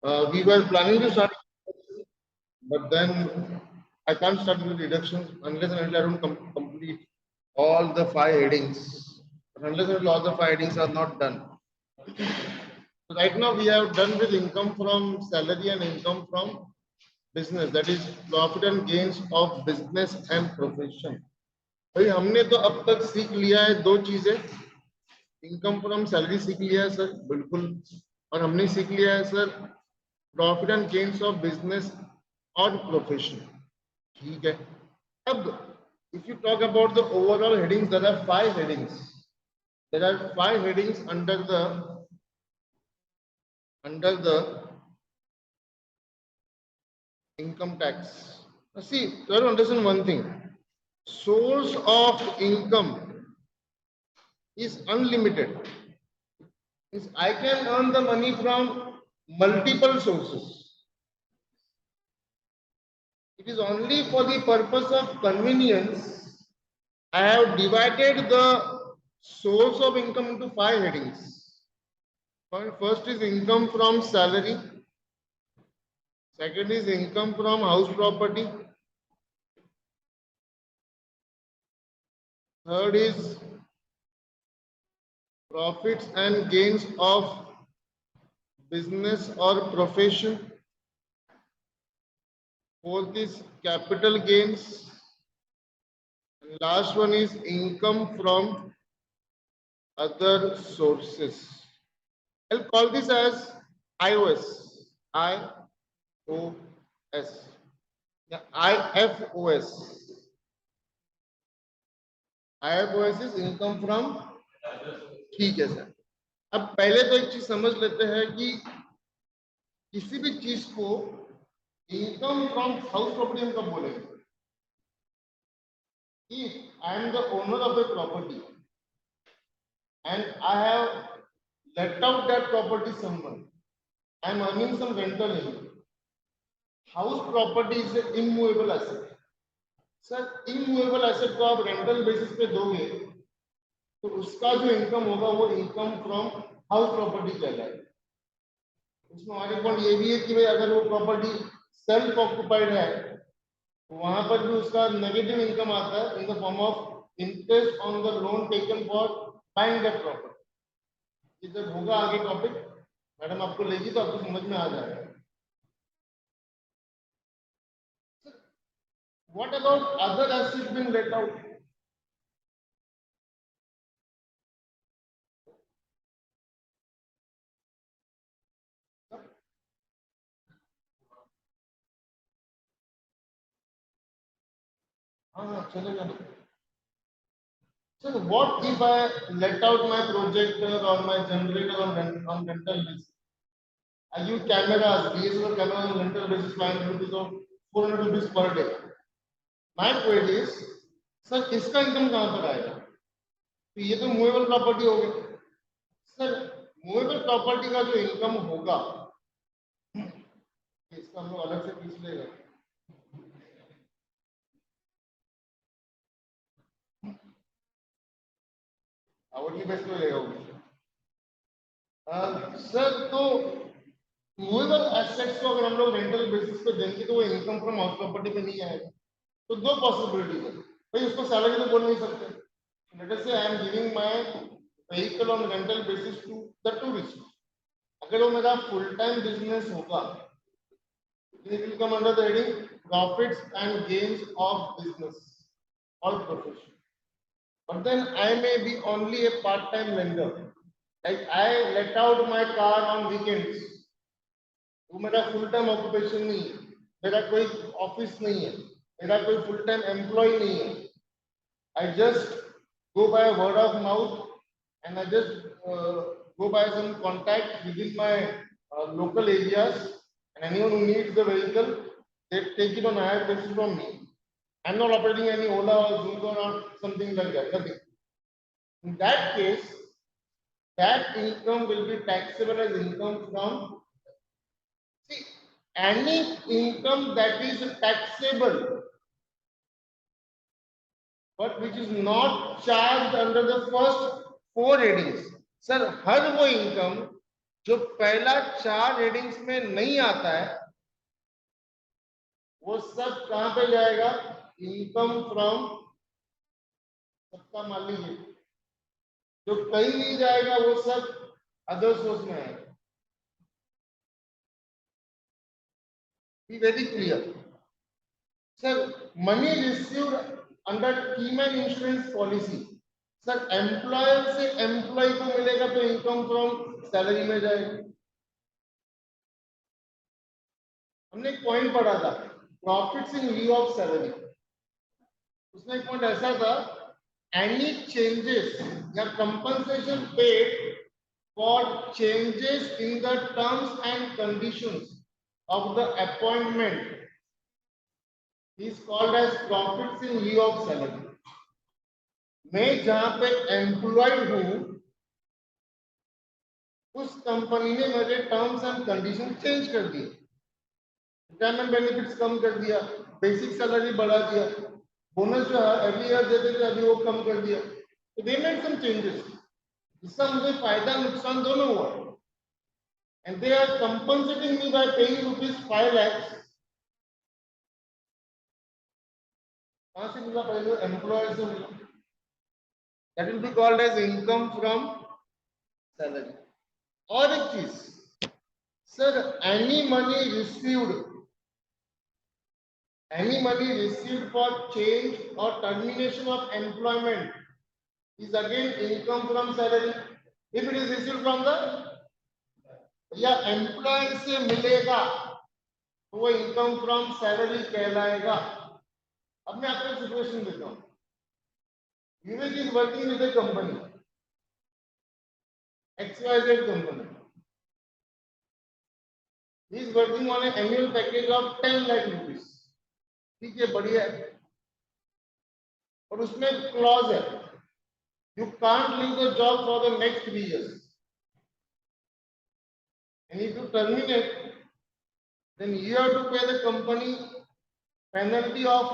We were planning to start, but then I can't start with deductions unless and until I don't complete all the 5 headings. But unless and until all the 5 headings are not done. So right now we have done with income from salary and income from business, that is profit and gains of business and profession. भाई हमने तो अब तक सीख लिया है 2 चीजें, income from salary सीख लिया है सर बिल्कुल, और हमने सीख लिया है sir profit and gains of business और प्रोफेशन, ठीक है। अब if you talk about the overall headings, there are 5 headings. There are 5 headings under the income tax. Now see, try to understand one thing. Source of income is unlimited. Means I can earn the money from multiple sources. It is only for the purpose of convenience I have divided the source of income into 5 headings. First is income from salary. Second is income from house property. Third is profits and gains of business or profession. Fourth is capital gains. And last one is income from other sources. I'll call this as IOS. IOS. Yeah, IFOS. IFOS is income from, ठीक है sir. अब पहले तो एक चीज समझ लेते हैं कि किसी भी चीज को इनकम फ्रॉम हाउस प्रॉपर्टी हम कब बोलेंगे। If I am the owner of a property and I have let out that property to someone, I am earning some rental income. House property is an immovable asset. Sir immovable asset को आप rental basis पे दोगे तो उसका जो income होगा वो income from house property कहलाएगा। उसमें हमारे पॉइंट ये भी है कि भाई अगर वो प्रॉपर्टी सेल्फ ऑक्युपाइड है तो वहां पर भी उसका नेगेटिव इनकम आता है in the form of interest on the loan taken for buying that property. ये जब होगा आगे टॉपिक मैडम आपको लेगी तो आपको समझ में आ जाएगा। What about other assets being let out? हाँ चलेगा ना। So what if I let out my projector or my generator on rental basis? I give cameras, DSLR cameras on rental basis, 500 rupees or 400 rupees per day. My query is, sir इसका income कहाँ पर आएगा? तो ये तो movable property हो गई। Sir movable property का जो इनकम होगा इसका हम लोग अलग से पूछ लेगा। आवडली बेस्ट में लेगा सर तो मूवेबल एसेट्स को अगर हम लोग रेंटल बेसिस पे देंगे तो वो इनकम फ्रॉम हाउस प्रॉपर्टी पे नहीं आएगा। तो 2 पॉसिबिलिटीज है भाई, उसको सैलरी तो बोल नहीं सकते। Let us say I am giving my vehicle on rental basis to the tourist. अगर वो मेरा फुल टाइम बिजनेस होगा it will come under the heading profits and gains of business or profession. But then I may be only a part-time lender. Like I let out my car on weekends. वो मेरा full time occupation नहीं है, मेरा कोई office नहीं है, मेरा कोई फुल टाइम एम्प्लॉय नहीं है। I just go by word of mouth and I just go by some contact within my local areas, and anyone who needs the vehicle, they take it on hire basis from me. I'm not operating any Ola or Zoom or something like that, nothing. In that case, that income will be taxable as income from, see, any income that is taxable but which is not charged under the first 4 headings. Sir हर वो income जो पहला 4 headings में नहीं आता है वो सब कहां पे जाएगा? इनकम फ्रॉम, सबका मान लीजिए जो कहीं नहीं जाएगा वो सब अदर सोर्स में आएगा। Be very clear sir. Money received under keyman insurance policy, sir employer से एम्प्लॉय को मिलेगा तो इनकम फ्रॉम सैलरी में जाएगा। हमने एक पॉइंट पढ़ा था profits in lieu of salary, उसमें एक पॉइंट ऐसा था एनी चेंजेस या compensation paid for changes in the terms and conditions of the appointment is called as profits in lieu of salary. मैं जहां पे एम्प्लॉयड हूं उस कंपनी ने मेरे टर्म्स एंड कंडीशन चेंज कर दिए, रिटायरमेंट बेनिफिट्स कम कर दिया, बेसिक सैलरी बढ़ा दिया, बोनस जो है एवरी ईयर देते थे अभी वो कम कर दिया, तो दे मेड सम चेंजेस, इसका मुझे फायदा नुकसान दोनों हुआ and they are compensating me by paying ₹5 lakh. कहां से मिला? पहले एम्प्लॉयर से मिला, that will be called as income from salary. और एक चीज sir, any money received for change or termination of employment is again income from salary if it is received from the, या एम्प्लॉयर से मिलेगा तो वो इनकम फ्रॉम सैलरी कहलाएगा। अब मैं आपको सिचुएशन देता हूं, Vivek is working with a company XYZ company, he is working on an annual package of 10 lakh rupees, ठीक है, बढ़िया है, और उसमें क्लॉज है you can't leave the job for the next 3 years, and if you terminate then you have to pay the company penalty of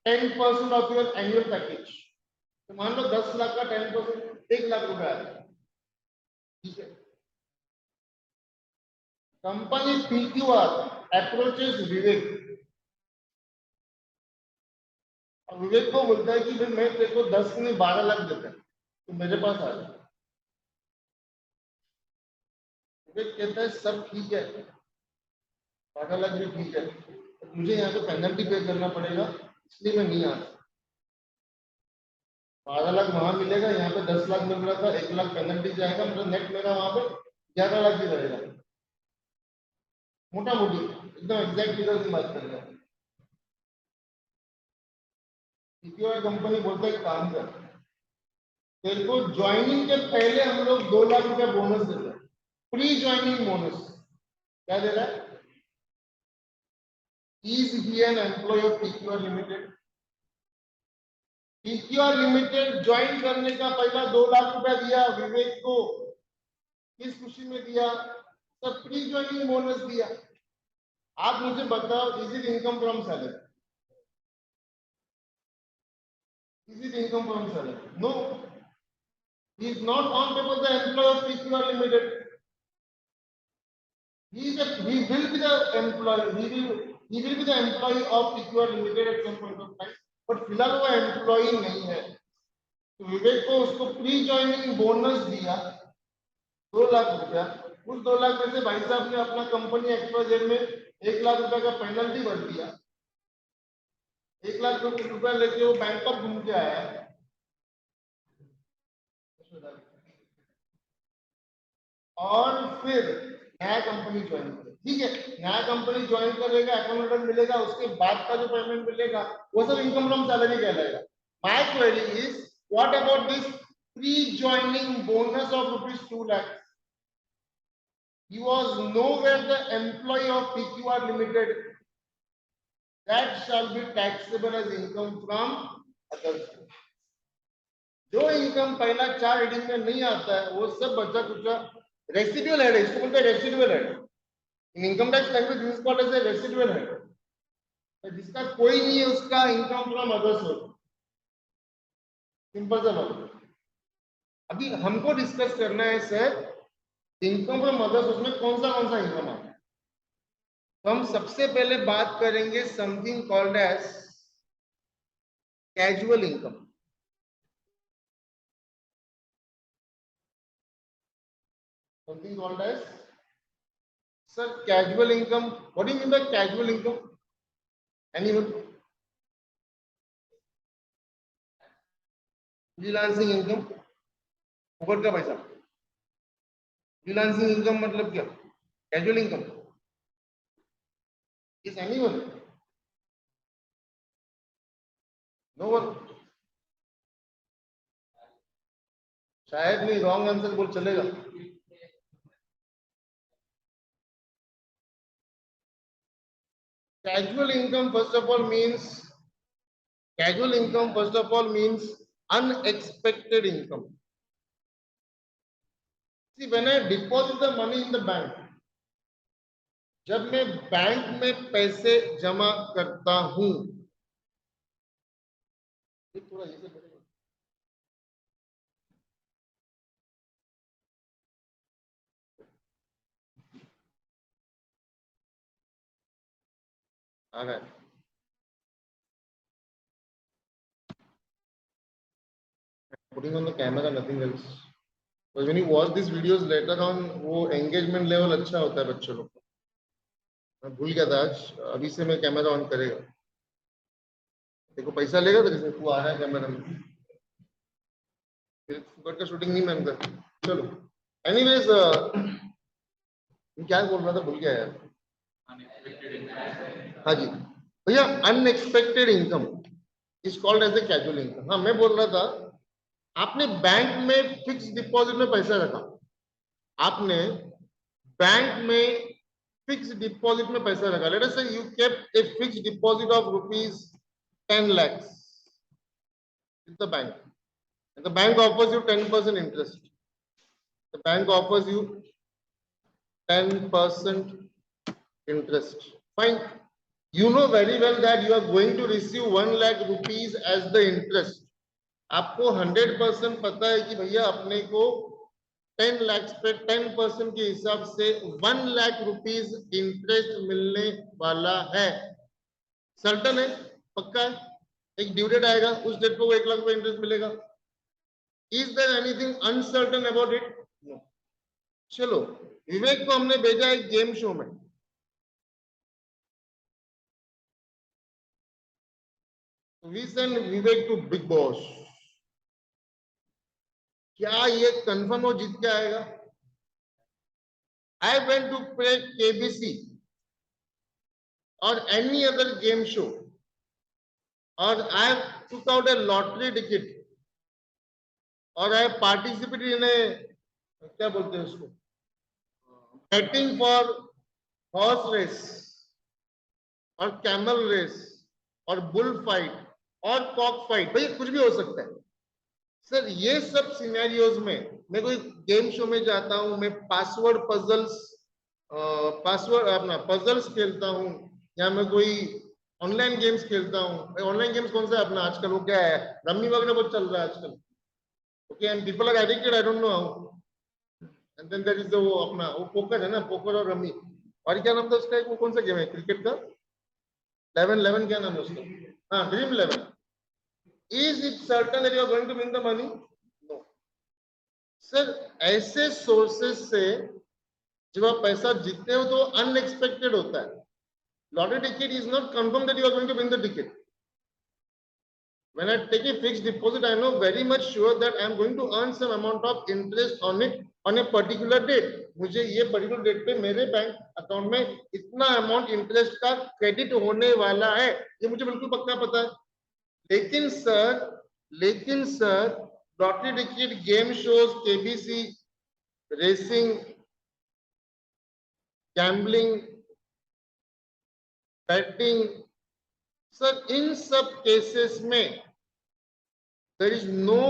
10% of your annual package। तो मान लो 10 लाख का 10% 1 लाख रुपए आया, ठीक है। कंपनी PQR अप्रोचेस विवेक, और विवेक को बोलता है कि भाई मैं तेरे को 10 नहीं 12 लाख देता है तो मेरे पास आ जा। विवेक कहता है सब ठीक है, 12 लाख भी ठीक है, मुझे यहाँ पे पेनल्टी पे करना पड़ेगा इसलिए मैं नहीं आ सकता। 12 लाख वहां मिलेगा, यहाँ पे 10 लाख मिल रहा था, 1 लाख पेनल्टी जाएगा, मतलब नेट मेरा वहां पे 11 लाख ही रहेगा, मोटा मोटी एकदम एग्जैक्ट फिगर की बात कर रहे हैं। PQR कंपनी बोलता है काम कर, तेरे को ज्वाइनिंग के पहले हम लोग 2 लाख रुपया बोनस देते हैं, प्री ज्वाइनिंग बोनस। क्या दे रहा है? Is he an employee of PQR Limited? PQR Limited join करने का पहला 2 लाख रुपया दिया विवेक को, किस खुशी में दिया? सब प्री ज्वाइनिंग बोनस दिया। आप मुझे बताओ, is it income from salary? Is it income from salary? No, he is not on paper the employee of PQR Limited. He will be the employee, he will be the employee of PQR Limited at some point of time, but फिलहाल वो employee नहीं है। तो विवेक को उसको pre joining bonus दिया 2 लाख रुपया, उस 2 लाख में से भाई साहब ने अपना कंपनी XYZ में 1 लाख रुपया का पेनल्टी भर दिया, 1 लाख रुपया लेके वो बैंकॉक घूम के आया, और फिर नया कंपनी ज्वाइन करे, ठीक है, नया कंपनी ज्वाइन करेगा, अकाउंट रिटर्न मिलेगा, उसके बाद का जो पेमेंट मिलेगा वो सब इनकम फ्रॉम सैलरी कहलाएगा। My query is what about this pre joining bonus of ₹2 lakh? He was nowhere the employee of PQR Limited, that shall be taxable as income from other source। जो income पहला 4 heading में नहीं आता है वो सब बचा कुचा रेसिडुअल हेड है, इसको बोलते हैं residual head. In income tax language this is called as a residual head, जिसका कोई नहीं है उसका income from other source, simple सा बात। अभी हमको डिस्कस करना है sir income from other source में कौन सा इनकम आता है? तो हम सबसे पहले बात करेंगे something called as casual income. Something called as, sir, casual income. What do you mean by casual income? Anyone? Freelancing income, फुकट का पैसा। फ्रीलांसिंग इनकम मतलब क्या? Casual income. Is anyone? No one? शायद नहीं, रॉन्ग आंसर बोल चलेगा। Casual income first of all means, casual income first of all means unexpected income. See, when I deposit the money in the bank, जब मैं bank में पैसे जमा करता हूं, थोड़ा ये से आ गए। Putting on the camera, nothing else. Because when you watch these videos later on, वो engagement level अच्छा होता है बच्चों लोग। मैं भूल गया था आज, अभी से मैं कैमरा ऑन करेगा। देखो पैसा लेगा तो किसने, तू आ रहा है कैमरा में, फिर फुकट का शूटिंग नहीं मानता। चलो, एनीवेज, क्या बोल रहा था, भूल गया यार। हाँ जी भैया, unexpected income is called as a casual income. हाँ, मैं बोल रहा था, आपने बैंक में फिक्स डिपॉजिट में पैसा रखा, आपने बैंक में फिक्स डिपॉजिट में पैसा रखा। लेट अस से you kept a fix deposit of rupees 10 lakhs in the bank, and the bank offers you 10% interest. The bank offers you 10% interest. Fine. You know very well that you are going to receive 1 lakh rupees as the interest. आपको 100% पता है कि भैया अपने को 10 लाख पे 10% के हिसाब से 1 लाख रुपीस इंटरेस्ट मिलने वाला है। सर्टन है, पक्का है, एक ड्यू डेट आएगा, उस डेट को 1 लाख रुपए इंटरेस्ट मिलेगा। Is there anything uncertain about it? No. चलो, विवेक को हमने भेजा एक गेम शो में, we send Vivek to Bigg Boss. क्या ये कंफर्म हो जीत के आएगा? I went to play KBC और एनी अदर गेम शो, और I took out a lottery ticket, और आई पार्टिसिपेटेड इन ए, क्या बोलते हैं उसको, बैटिंग फॉर हॉर्स रेस और कैमल रेस और बुल फाइट और कॉक फाइट। भाई कुछ भी हो सकता है सर। ये सब सिनेरियोज में मैं कोई गेम शो में जाता हूं, मैं पासवर्ड अपना पजल्स खेलता हूं, या मैं कोई ऑनलाइन गेम्स खेलता हूं। ऑनलाइन गेम्स कौन सा है अपना आजकल, वो क्या है, रम्मी वगैरह बहुत चल रहा है आजकल। Okay, and people are addicted, I don't know how. And then there is वो अपना वो पोकर है ना, पोकर और रम्मी, और क्या नाम था उसका, एक वो कौन सा गेम है क्रिकेट का, 11 क्या नाम है उसका, हाँ, dream 11। Is it certain that you are going to win the money? No sir. ऐसे सोर्सेस से जब आप पैसा जीतते हो तो अनएक्सपेक्टेड होता है। Lottery ticket is not confirm that you are going to win the ticket. When I take a fixed deposit, I know very much sure that I am going to earn some amount of interest on it on a particular date. मुझे ये particular date पे मेरे bank account में इतना amount interest का credit होने वाला है, ये मुझे बिल्कुल पक्का पता है। लेकिन sir lottery ticket, game shows, KBC, racing, gambling, betting, sir इन सब केसेस में there is no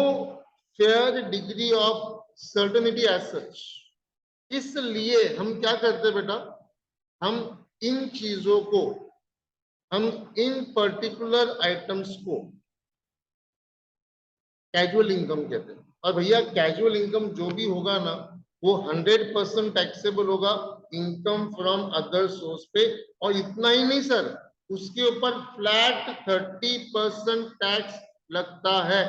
fair degree of certainty as such. इसलिए हम क्या करते हैं बेटा, हम इन चीजों को, हम इन पर्टिकुलर आइटम्स को कैजुअल इनकम कहते हैं। और भैया कैजुअल इनकम जो भी होगा ना, वो 100% टैक्सेबल होगा इनकम फ्रॉम अदर सोर्स पे। और इतना ही नहीं सर, उसके ऊपर फ्लैट 30% टैक्स लगता है।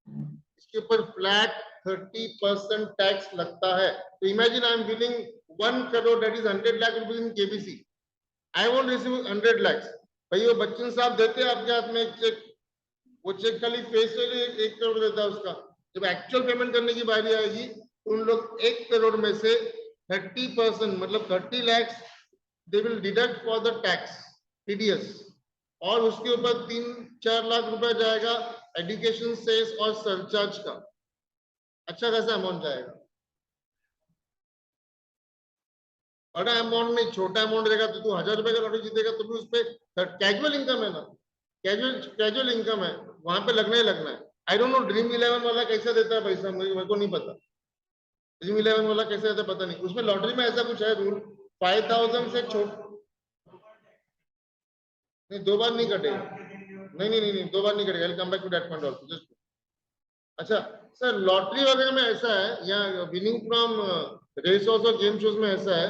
इसके ऊपर फ्लैट 30% टैक्स लगता है। तो imagine I am billing 1 crore, that is 100 lakh rupees in KBC. I won't receive 100 lakhs। भाई वो बच्चन साहब देते हैं आपके हाथ में एक चेक, वो चेक खाली फेस वैल्यू 1 करोड़ देता है उसका। जब एक्चुअल पेमेंट करने की बारी आएगी तो उन लोग 1 करोड़ में से 30% मतलब 30 lakhs they will deduct for the tax TDS, और उसके ऊपर 3-4 लाख रुपए जाएगा एजुकेशन सेस और सरचार्ज का। अच्छा खासा अमाउंट जाएगा। बड़ा अमाउंट में छोटा अमाउंट रहेगा तो तू 1000 रुपए का लॉटरी जीतेगा तो भी उस पर कैजुअल इनकम है ना, कैजुअल इनकम है, वहां पे लगना ही लगना है। आई डोंट नो ड्रीम 11 वाला कैसा देता है पैसा, मेरे को नहीं पता। ड्रीम 11 वाला कैसे देता है पता नहीं, उसमें लॉटरी में ऐसा कुछ है रूल 5000 से छोट नहीं, 2 बार नहीं कटेगा। नहीं 2 बार नहीं कटेगा। I come back to that point also just. अच्छा सर, लॉटरी वगैरह में ऐसा है या विनिंग फ्रॉम रेस शोज और गेम शोज में ऐसा है,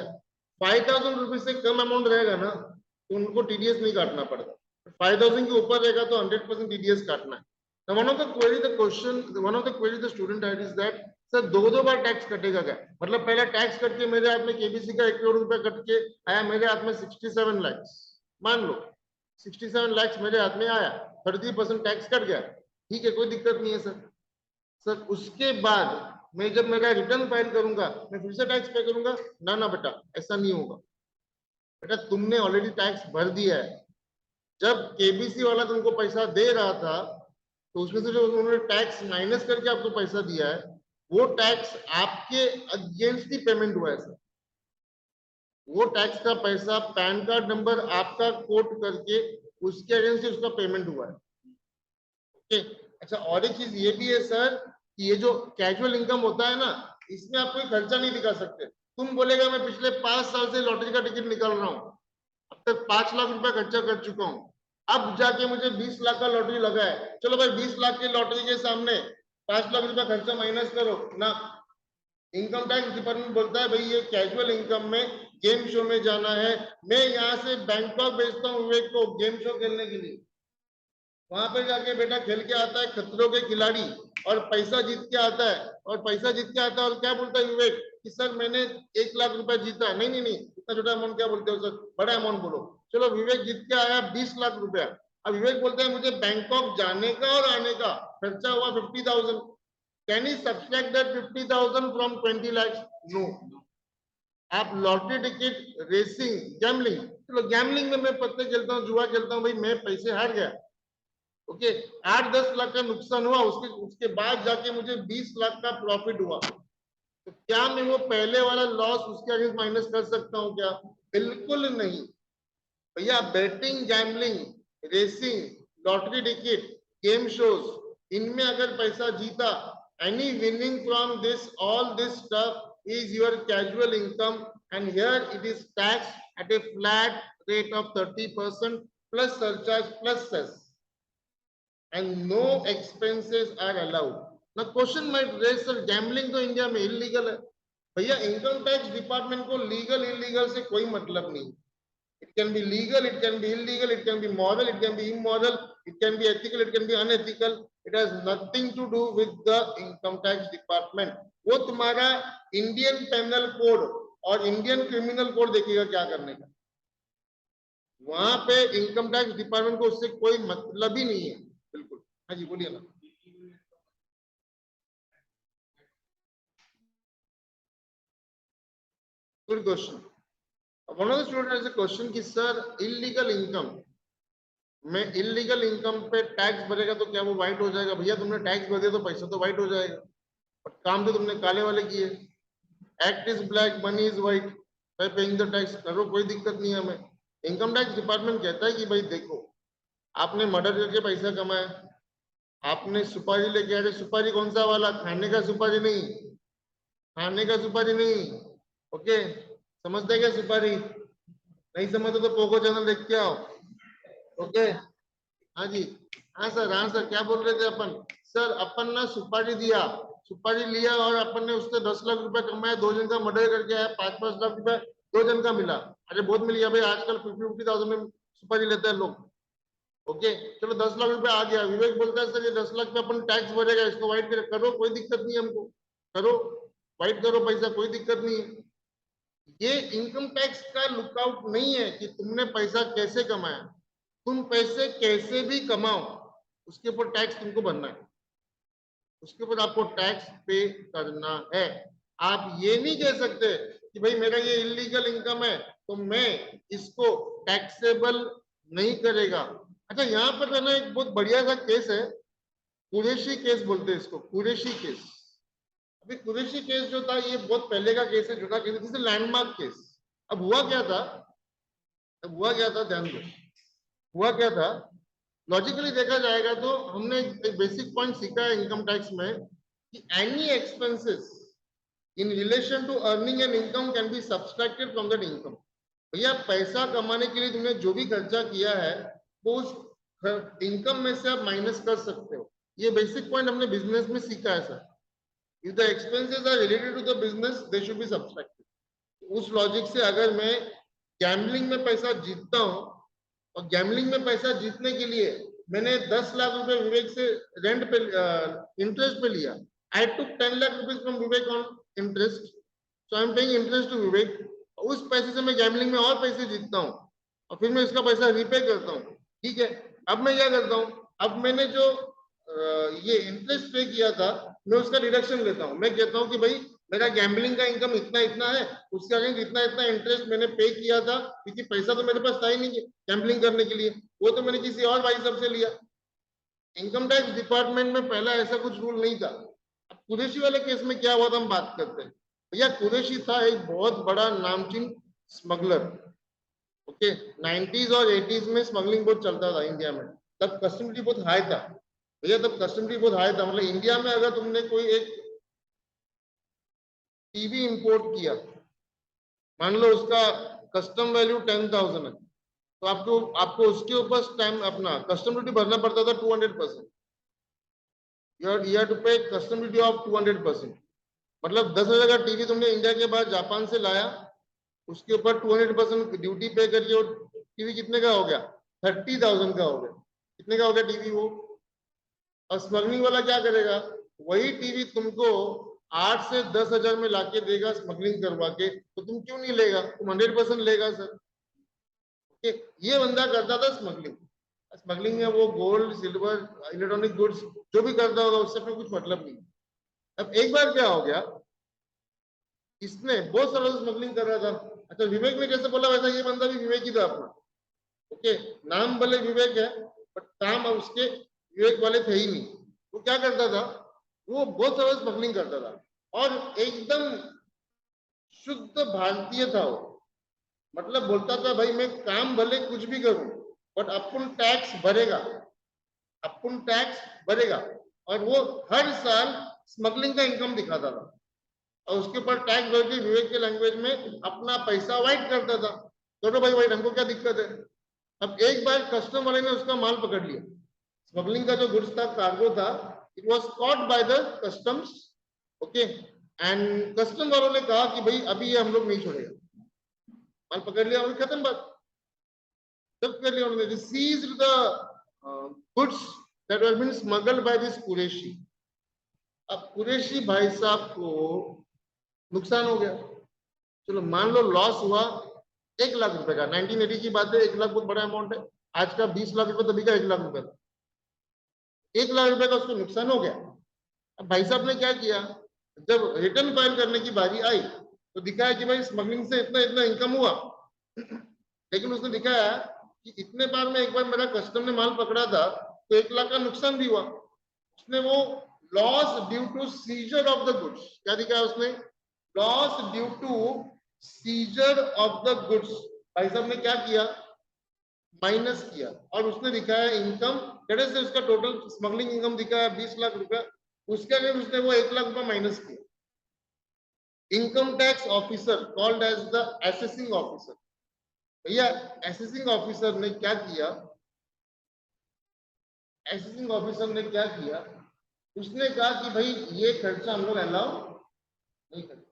5000 रुपीज से कम अमाउंट रहेगा ना तो उनको टीडीएस नहीं काटना पड़ता। 5000 के ऊपर रहेगा तो 100% टीडीएस काटना है। Now, one of the query the student had is that sir दो बार टैक्स कटेगा क्या? मतलब पहले टैक्स कट के मेरे हाथ में केबीसी का 1 करोड़ रुपए कट के आया मेरे हाथ में 67 लाख, मान लो 67 लाख मेरे हाथ में आया, 30% टैक्स कट गया, ठीक है, कोई दिक्कत नहीं है सर। सर उसके बाद मैं जब मेरा रिटर्न फाइल करूंगा मैं फिर से टैक्स पे करूंगा? ना ना बेटा, ऐसा नहीं होगा। बेटा तुमने ऑलरेडी टैक्स भर दिया है। जब केबीसी वाला तुमको पैसा दे रहा था तो उसमें से जो उन्होंने टैक्स माइनस करके आपको पैसा दिया है वो टैक्स आपके अगेंस्ट ही पेमेंट हुआ है सर। वो टैक्स का पैसा पैन कार्ड नंबर आपका कोट करके उसके अगेंस्ट उसका पेमेंट हुआ है। ओके। अच्छा, और एक चीज ये भी है सर कि ये जो कैजुअल इनकम होता है ना, इसमें आप कोई खर्चा नहीं दिखा सकते। तुम बोलेगा मैं पिछले 5 साल से लॉटरी का टिकट निकाल रहा हूँ, अब तक 5 लाख रुपए खर्चा कर चुका हूँ, अब जाके मुझे 20 लाख का लॉटरी लगा है, चलो भाई 20 लाख की लॉटरी के सामने 5 लाख रुपए खर्चा माइनस करो ना। इनकम टैक्स डिपार्टमेंट बोलता है भाई ये कैजुअल इनकम में गेम शो में जाना है। मैं यहाँ से बैंकॉक भेजता हूँ विवेक को गेम शो खेलने के लिए, वहां पे जाके बेटा खेल के आता है खतरों के खिलाड़ी और पैसा जीत के आता है, और पैसा जीत के आता है और क्या बोलता है विवेक कि सर मैंने 1 लाख रुपए जीता। नहीं नहीं नहीं, इतना छोटा अमाउंट क्या बोलते हो सर, बड़ा अमाउंट बोलो। चलो विवेक जीत के आया 20 लाख रुपया। अब विवेक बोलते हैं मुझे बैंकॉक जाने का और आने का खर्चा हुआ 50,000। Can you subtract that 50,000 from 20 lakhs? No. आप लॉटरी टिकट, रेसिंग, गैमलिंग, चलो गैमलिंग में मैं पत्ते खेलता हूँ, जुआ खेलता हूँ, भाई मैं पैसे हार गया, ओके, 8-10 लाख का नुकसान हुआ, उसके बाद जाके मुझे 20 लाख का प्रॉफिट हुआ, तो क्या मैं वो पहले वाला लॉस उसके अगेंस्ट माइनस कर सकता हूँ क्या? बिल्कुल नहीं भैया। Betting, gambling, racing, lottery ticket, game shows, इनमें अगर पैसा जीता, any winning from this all this stuff is your casual income and here it is tax at a flat rate of 30% plus surcharge plus cess and no expenses are allowed. Now question might raise sir, gambling तो India में illegal है। भैया income tax department को legal illegal से कोई मतलब नहीं। It can be legal, it can be illegal, it can be moral, it can be immoral, it can be ethical, it can be unethical. It has nothing to do with the income tax department. वो तुम्हारा Indian panel code और Indian criminal code देखेगा क्या करने का। वहां पे income tax department को उससे कोई मतलब ही नहीं है। बिल्कुल। हाँ जी बोलिए ना। Good question. One of the student has a question कि सर इलीगल इनकम में इलीगल इनकम पे टैक्स भरेगा तो क्या वो वाइट हो जाएगा? भैया तुमने टैक्स भर दिया तो पैसा तो वाइट हो जाएगा, बट काम तो तुमने काले वाले किए। Act is black, money is white, bye paying the tax करो, कोई दिक्कत नहीं है हमें। इनकम टैक्स डिपार्टमेंट कहता है कि भाई देखो, आपने मर्डर करके पैसा कमाया, आपने सुपारी लेके आए, सुपारी कौन सा वाला, खाने का सुपारी नहीं, खाने का सुपारी नहीं, ओके, समझते क्या सुपारी? नहीं समझते तो पोगो चैनल देख के आओ, ओके। हाँ जी, हाँ सर क्या बोल रहे थे अपन? सर अपन ना सुपारी दिया, सुपारी लिया और अपन ने उससे 10 लाख रुपए कमाया, 2 जन का मर्डर करके आया, 5-5 लाख रुपए 2 जन का मिला। अरे बहुत मिल गया भाई, आजकल 50,000 में सुपारी लेते हैं लोग। ओके, चलो 10 लाख रुपए आ गया। विवेक बोलता है सर ये 10 लाख पे अपन टैक्स भरेगा, इसको वाइट करो, कोई दिक्कत नहीं है हमको, करो वाइट करो पैसा, कोई दिक्कत नहीं है। ये इनकम टैक्स का लुकआउट नहीं है कि तुमने पैसा कैसे कमाया, तुम पैसे कैसे भी कमाओ उसके ऊपर टैक्स तुमको भरना है, उसके ऊपर आपको टैक्स पे करना है। आप ये नहीं कह सकते कि भाई मेरा ये इलीगल इनकम है तो मैं इसको टैक्सेबल नहीं करेगा। अच्छा, यहाँ पर है ना एक बहुत बढ़िया सा केस है, कुरैशी केस बोलते हैं इसको, कुरैशी केस। अभी कुरैशी केस जो था ये बहुत पहले का केस है, जो था केस लैंडमार्क केस। अब हुआ क्या था, ध्यान दो, हुआ क्या था। लॉजिकली देखा जाएगा तो हमने एक बेसिक पॉइंट सीखा है इनकम टैक्स में कि any expenses in relation to earning an income can be subtracted from that income. भैया पैसा कमाने के लिए तुमने जो भी खर्चा किया है वो उस इनकम में से आप माइनस कर सकते हो। ये बेसिक पॉइंट हमने बिजनेस में सीखा है sir. If the expenses are related to the business they should be subtracted. उस लॉजिक से अगर मैं गैम्बलिंग में पैसा जीतता हूँ और गैम्बलिंग में पैसा जीतने के लिए मैंने 10 लाख रुपए विवेक से रेंट पे इंटरेस्ट पे लिया, I took 10 lakh rupees from Vivek on interest, so I am paying interest to Vivek. उस पैसे से मैं गैम्बलिंग में और पैसे जीतता हूँ और फिर मैं इसका पैसा रीपे करता हूँ। ठीक है, अब मैं क्या करता हूँ, अब मैंने जो ये इंटरेस्ट पे किया था मैं उसका डिडक्शन लेता हूँ। मैं कहता हूँ कि भाई मेरा गैम्बलिंग का इनकम इतना इतना है, उसके अगेंस्ट इतना इतना इंटरेस्ट मैंने पे किया था, क्योंकि पैसा तो मेरे पास था ही नहीं गैम्बलिंग करने के लिए, वो तो मैंने किसी और भाई साहब से लिया। इनकम टैक्स डिपार्टमेंट में पहला ऐसा कुछ रूल नहीं था। अब कुरैशी वाले केस में क्या हुआ था हम बात करते हैं। भैया कुरैशी था एक बहुत बड़ा नामचीन स्मगलर। ओके, 90s और 80s में स्मगलिंग बहुत चलता था इंडिया में, तब कस्टम ड्यूटी बहुत हाई था। भैया तब कस्टम ड्यूटी बहुत हाई था, मतलब इंडिया में अगर तुमने कोई एक टीवी इंपोर्ट किया, मान लो उसका कस्टम वैल्यू 10,000 है, तो आपको आपको उसके ऊपर स्टैम्प अपना कस्टम ड्यूटी भरना पड़ता था 200%। यू हैव टू पे कस्टम ड्यूटी ऑफ 200%। मतलब 10,000 का टीवी तुमने इंडिया के बाद जापान से लाया, उसके ऊपर 200% ड्यूटी पे करके वो टीवी कितने का हो गया, 30,000 का हो गया। कितने का हो गया टीवी वो। और स्मगलिंग वाला क्या करेगा, वही टीवी तुमको 8 से 10,000 में लाके देगा स्मगलिंग करवा के, तो तुम क्यों नहीं लेगा, तुम 100% लेगा सर। ये बंदा करता था स्मगलिंग। स्मगलिंग में वो गोल्ड सिल्वर इलेक्ट्रॉनिक गुड्स जो भी करता होगा उससे अपना कुछ मतलब नहीं। अब एक बार क्या हो गया, इसने बहुत सारा स्मगलिंग कर रहा था। अच्छा, विवेक ने जैसे बोला वैसा ये बंदा भी विवेक ही था अपना। ओके, नाम भले विवेक है बट काम अब उसके विवेक वाले थे ही नहीं। वो क्या करता था, वो बहुत सारा स्मगलिंग करता था और एकदम शुद्ध भारतीय था वो। मतलब बोलता था भाई मैं काम भले कुछ भी करूं बट अपन टैक्स भरेगा, अपन टैक्स भरेगा। और वो हर साल स्मगलिंग का इनकम दिखाता था और उसके ऊपर टैक्स भर के विवेक के लैंग्वेज में अपना पैसा वाइट करता था। चलो भाई वाइट, हमको क्या दिक्कत है। अब एक बार कस्टम वाले ने उसका माल पकड़ लिया, स्मगलिंग का जो गुड्स था, कार्गो था, it was caught by the customs. Okay, and custom वालों ने कहा कि भाई अभी ये हम लोग नहीं छोड़ेगा, माल पकड़ लिया और खत्म बात। जब कर लिया उन्होंने, seized the goods that were been smuggled by this Qureshi. अब कुरैशी भाई साहब को नुकसान हो गया। चलो मान लो लॉस हुआ 1 लाख रुपए का, 1980 की बात है, 1 लाख बहुत बड़ा अमाउंट है। आज का 20 लाख रुपए तो बिका 1 लाख रुपए का। 1 लाख रुपए का उसको नुकसान हो गया। अब भाई साहब ने क्या किया, जब रिटर्न फाइल करने की बारी आई तो दिखाया कि भाई स्मगलिंग से इतना इतना इनकम हुआ, लेकिन उसने दिखाया कि इतने बार में एक बार मेरा कस्टम ने माल पकड़ा था तो 1 लाख का नुकसान भी हुआ। उसने वो loss due to seizure of the goods क्या दिखाया उसने, loss due to seizure of the goods. भाई साहब ने क्या किया, माइनस किया और उसने दिखाया इनकम, कैसे से उसका टोटल स्मगलिंग इनकम दिखाया 20 लाख रुपया, उसके अगेंस्ट उसने वो 1 लाख रुपया माइनस किया। Income tax officer called as the assessing officer. भैया असेसिंग ऑफिसर ने क्या किया, असेसिंग ऑफिसर ने क्या किया, उसने कहा कि भाई ये खर्चा हम लोग अलाउ नहीं करते,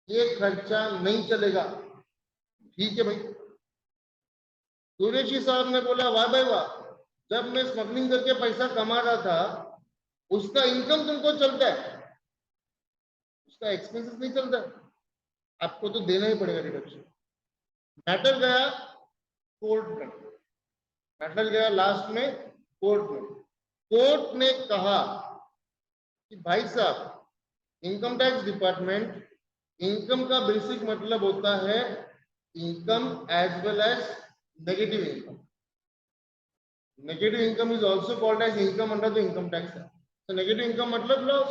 ये खर्चा नहीं चलेगा। ठीक है भाई। कुरैशी साहब ने बोला वाह भाई वाह, जब मैं स्मगलिंग करके पैसा कमा रहा था उसका इनकम तुमको चलता है, उसका एक्सपेंसेस नहीं चलता, आपको तो देना ही पड़ेगा डिडक्शन। मैटर गया कोर्ट में, मैटर गया लास्ट में कोर्ट में। कोर्ट ने कहा कि भाई साहब, इनकम टैक्स डिपार्टमेंट, इनकम का बेसिक मतलब होता है income as well as negative income. Negative income is also called as income under the income tax act. तो नेगेटिव इनकम मतलब लॉस।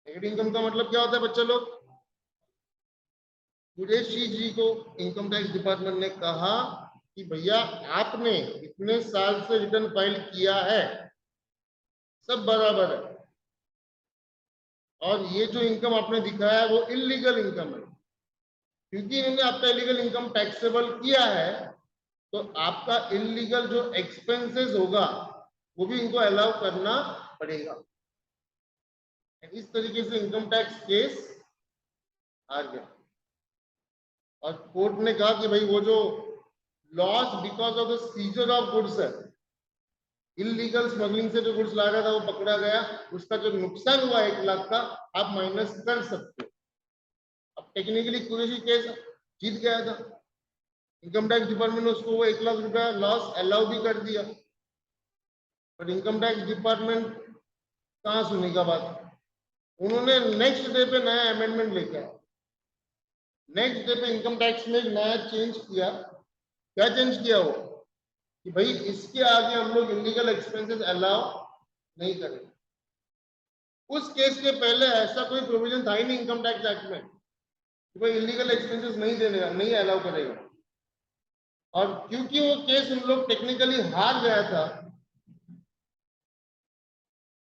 नेगेटिव इनकम का मतलब क्या होता है बच्चे लोग? कुरैशी जी को इनकम टैक्स डिपार्टमेंट ने कहा कि भैया आपने इतने साल से रिटर्न फाइल किया है, सब बराबर है, और ये जो इनकम आपने दिखाया है वो इलीगल इनकम है। क्योंकि इन्होंने आपका इलीगल इनकम टैक्सेबल किया है, तो आपका इलीगल जो एक्सपेंसेस होगा वो भी इनको अलाउ करना पड़ेगा। इस तरीके से इनकम टैक्स केस हार गया, और कोर्ट ने कहा कि भाई वो जो loss because of the seizure of goods है, इलीगल स्मगलिंग से जो गुड्स ला रहा था वो पकड़ा गया, उसका जो नुकसान हुआ 1 लाख का, आप माइनस कर सकते हो। अब टेक्निकली कुरैशी केस जीत गया था, इनकम टैक्स डिपार्टमेंट ने उसको वो 1 लाख रुपया लॉस अलाउ भी कर दिया, बट इनकम टैक्स डिपार्टमेंट कहाँ सुनेगा बात। उन्होंने नेक्स्ट डे पे नया अमेंडमेंट लेके आया। नेक्स्ट डे पे इनकम टैक्स में नया चेंज किया। क्या चेंज किया वो? कि भाई इसके आगे हम लोग इलीगल एक्सपेंसेस अलाउ नहीं करेंगे। उस केस के पहले ऐसा कोई प्रोविजन था ही नहीं इनकम टैक्स एक्ट में कि भाई इलीगल एक्सपेंसेस नहीं देने, नहीं अलाउ करेगा। और क्योंकि वो केस उन लोग टेक्निकली हार गया था,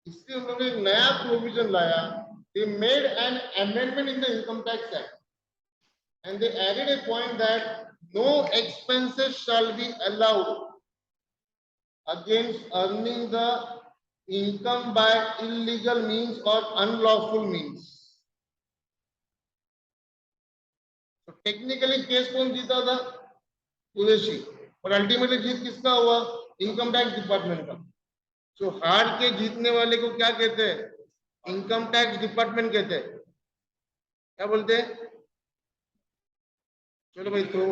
इसलिए उन्होंने एक नया प्रोविजन लाया। They made an amendment in the income tax act and they added a point that no expenses shall be allowed against earning the income by illegal means or unlawful means. तो technically case कौन जीता था? कुरैशी। और ultimately जीत किसका हुआ? Income tax department का। तो हार के जीतने वाले को क्या कहते हैं? इनकम टैक्स डिपार्टमेंट कहते हैं। क्या बोलते हैं? चलो भाई, तो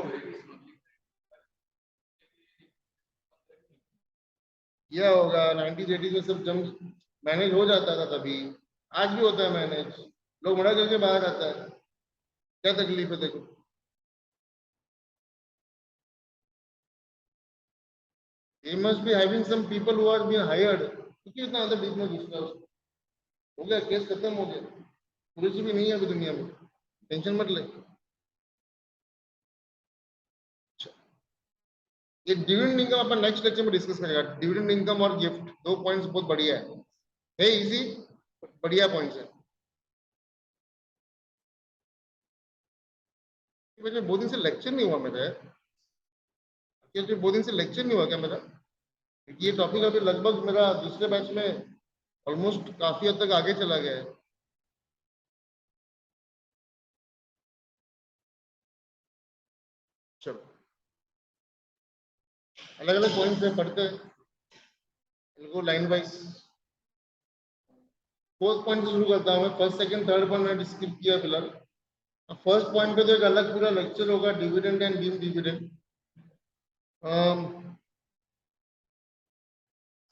किया होगा 1980 में, सब जम मैनेज हो जाता था तभी। आज भी होता है मैनेज, लोग मना करके बाहर आता है। क्या तकलीफ है देखो। They must be having some people who are being hired, क्योंकि इतना अंदर डीप में घुसता है उसको। हो गया, केस खत्म हो गया, पुलिस भी नहीं है अभी दुनिया में, टेंशन मत ले। ये डिविडेंड इनकम अपन नेक्स्ट लेक्चर में डिस्कस करेगा। डिविडेंड इनकम और गिफ्ट, दो पॉइंट्स बहुत बढ़िया है इजी, बढ़िया पॉइंट्स है। मुझे बहुत दिन से लेक्चर नहीं हुआ मेरा, क्योंकि बहुत दिन से लेक्चर नहीं हुआ क्या मेरा? ये टॉपिक अभी लगभग मेरा दूसरे बैच में ऑलमोस्ट काफी हद तक आगे चला गया है। चलो, अलग अलग पॉइंट से पढ़ते हैं इनको लाइन वाइज। फोर्थ पॉइंट से शुरू करता हूँ मैं। फर्स्ट सेकंड थर्ड पॉइंट मैंने स्किप किया फिलहाल। फर्स्ट पॉइंट पे तो एक अलग पूरा लेक्चर होगा, डिविडेंड एंड डीम्ड डिविडेंड।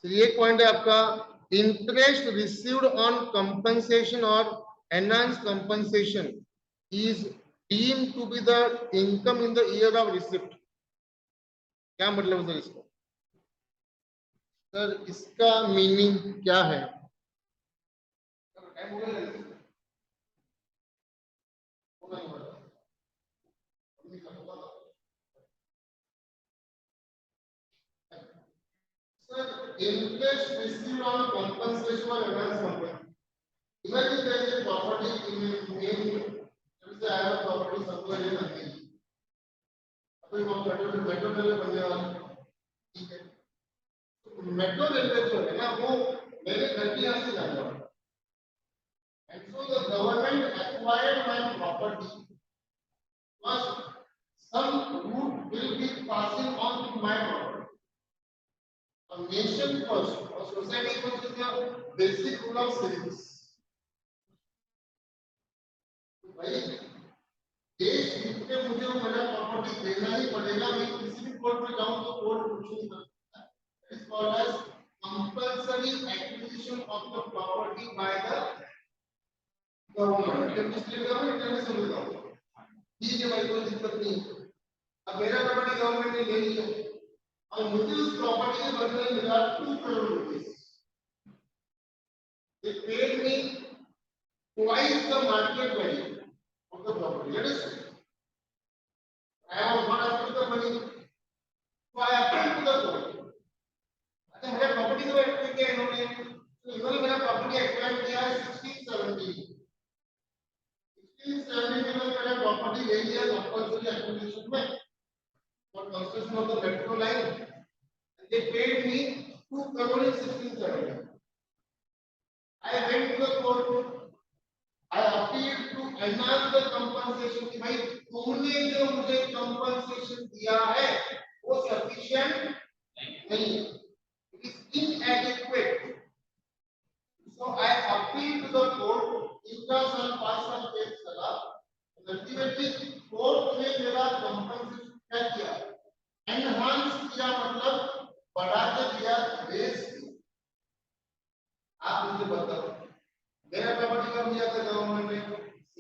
एक पॉइंट है आपका, इंटरेस्ट रिसीव्ड ऑन कंपनसेशन और enhance compensation is deemed to be the income in the year of receipt. क्या मतलब है सर इसका? सर इसका मीनिंग क्या है? Sir, interest received on compensation or advance company. Imagine there is a property in name. Let us say I have a property somewhere in Andheri. अभी वो metro railway बनने वाला, ठीक है। मेट्रो रेलवे जो है ना, वो मैंने घर की यहाँ से जाना and so the government acquired my property plus some route will be passing on to my property. A nation first, a society first is the basic rule of civics. भाई देश हित में मुझे वो मेरा प्रॉपर्टी देना ही पड़ेगा। मैं किसी भी कोर्ट में जाऊं तो कोर्ट कुछ नहीं करता। It's called as compulsory acquisition of the property by the government. जब स्टेट गवर्नमेंट करने से मिलता है ठीक है भाई, कोई दिक्कत नहीं। अब मेरा प्रॉपर्टी गवर्नमेंट ने ले लिया और मुझे उस प्रॉपर्टी के बदले में मिला 2 करोड़ रुपए। They paid me twice the market value of the property. Understand? I was not after the money, so I appealed to the court. अच्छा मेरा प्रॉपर्टी को एक्वायर किया इन्होंने, तो इन्होंने मेरा प्रॉपर्टी एक्वायर किया है 1670 में मेरा प्रॉपर्टी ले लिया कंपल्सरी एक्विजिशन में for construction of the metro line, and they paid me 2 crore in 1670. I went to the court. I appealed to enhance the compensation कि भाई तुमने जो मुझे compensation दिया है वो sufficient नहीं है, it is inadequate. So I appealed to the court. इनका सन पास का केस चला, अल्टीमेटली कोर्ट ने मेरा compensation क्या किया, एनहांस किया, मतलब बढ़ा के दिया, रेस किया। आप मुझे बताओ मेरा प्रॉपर्टी कब दिया था गवर्नमेंट ने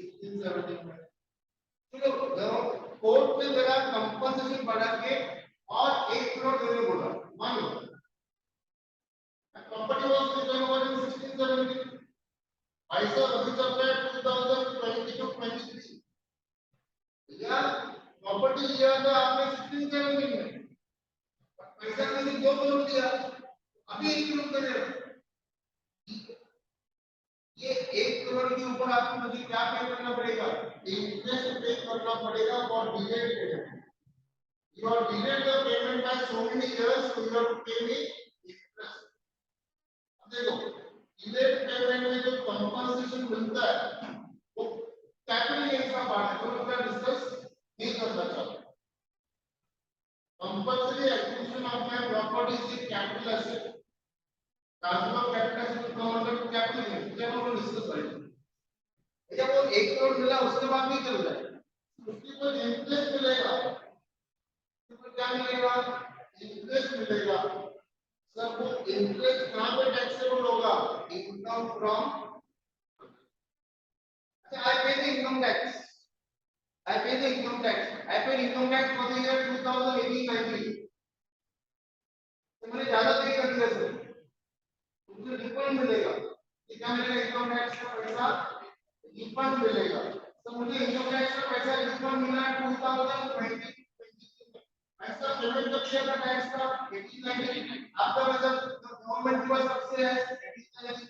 1670 में। चलो कोर्ट ने मेरा कंपनसेशन बढ़ा के और 1 करोड़ देने बोला, मान लो property was return over in 1670। पैसा अभी चल रहा है 2022-23 या प्रॉपर्टी लिया था आपने 1670 में, पैसा मैंने 2 करोड़ दिया, अभी 1 करोड़ दे रहे हो। ये 1 करोड़ के ऊपर आपको मुझे क्या पे करना पड़ेगा, इंटरेस्ट पे करना पड़ेगा for delayed payment. You are delayed the payment by so many years, so you have to pay me interest. अब देखो डिलेड पेमेंट में जो कंपनसेशन मिलता है वो कैपिटल गेन्स का पार्ट है, तो मैं उसका डिस्कस नहीं करना चाहता। Compulsory acquisition of my property is a capital asset. Transfer of capital asset का मतलब कैपिटल गेन, जब हम डिस्कस करेंगे। जब वो 1 करोड़ मिला उसके बाद नहीं चल रहा है, उसके ऊपर इंटरेस्ट मिलेगा, उसके ऊपर क्या मिलेगा, इंटरेस्ट मिलेगा। सब वो इंटरेस्ट कहां पे टैक्सेबल होगा, इनकम फ्रॉम। अच्छा आई पे the income tax, I pay the income tax. I paid income tax for the year 2018-19. तो मैंने ज्यादा पे कर दिया सर, मुझे रिफंड मिलेगा। क्या मिलेगा, इनकम टैक्स का पैसा रिफंड मिलेगा। तो मुझे इनकम टैक्स का पैसा रिफंड मिला 2020। पैसा पेमेंट कब किया था टैक्स का 18-19। आपका मतलब गवर्नमेंट के पास कब से है 18-19,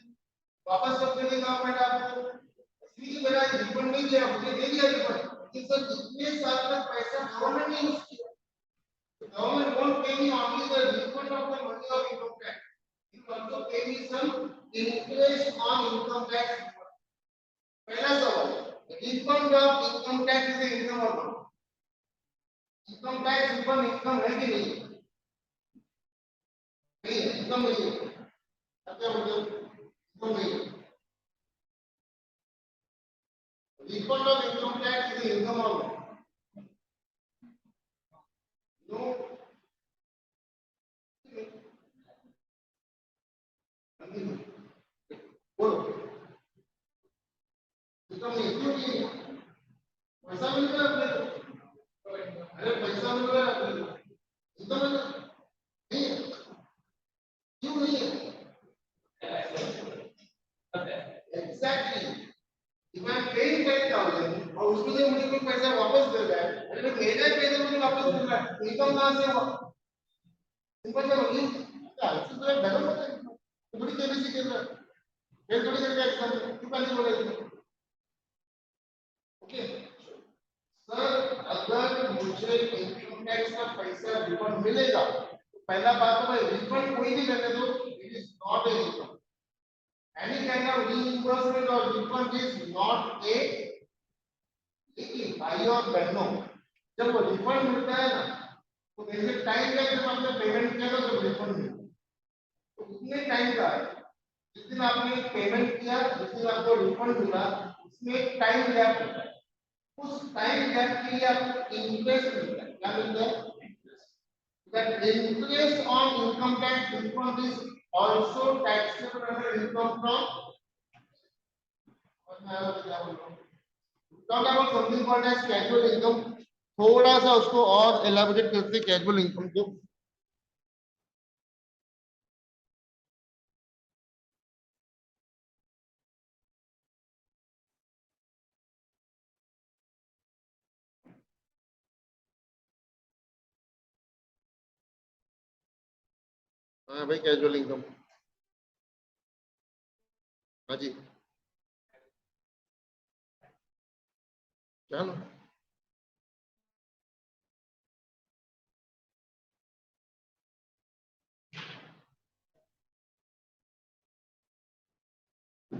वापस कब देगी गवर्नमेंट आपको, इसलिए मेरा रिफंड नहीं दिया, मुझे दे दिया रिफंड। सर जितने साल तक पैसा गवर्नमेंट ने यूज किया, government won't pay me only the refund of the money of income tax, it will also pay me some interest on income tax. पहला सवाल, refund of income tax is a income or not? income tax refund income है कि नहीं, नहीं है, income नहीं है। अब क्या मतलब income नहीं है, refund of income tax is a income or not? No. बोलो इनकम नहीं, क्यों नहीं है, पैसा मिल रहा है अपने को, अरे पैसा मिल रहा है अपने को, इनकम नहीं है, क्यों नहीं है, exactly. If I am paying 10,000 और उसमें से मुझे कोई पैसा वापस दे रहा है, अरे मेरा ही पैसा मुझे वापस मिल रहा है, तो इनकम कहां से हुआ, सिंपल सा वही आंसर तो डबल होता है। थोड़ी केबीसी कर रहा है, फिर थोड़ी करके एग्जाम में क्यों पहले बोले थे। ओके सर, अगर मुझे इनकम टैक्स का पैसा रिफंड मिलेगा तो पहला बात तो मैं रिफंड कोई भी करने दो, it is not a income. Any kind of reimbursement or refund is not a भाई और बहनों, जब वो रिफंड मिलता है ना, तो जैसे टाइम लैग जब आपने पेमेंट किया तो जब रिफंड मिलता है, तो उतने टाइम का है जिस दिन आपने पेमेंट किया, जिस दिन आपको रिफंड मिला, उसमें एक टाइम गैप होता है। उस टाइम गैप के लिए आपको इंटरेस्ट मिलता है। क्या मिलता है? That interest on income tax refund is also taxable under income from, talk about something called as casual income। थोड़ा सा उसको और एलाबोरेट करते हैं कैजुअल इनकम को। हाँ भाई, कैजुअल इनकम। हाँ जी, चलो।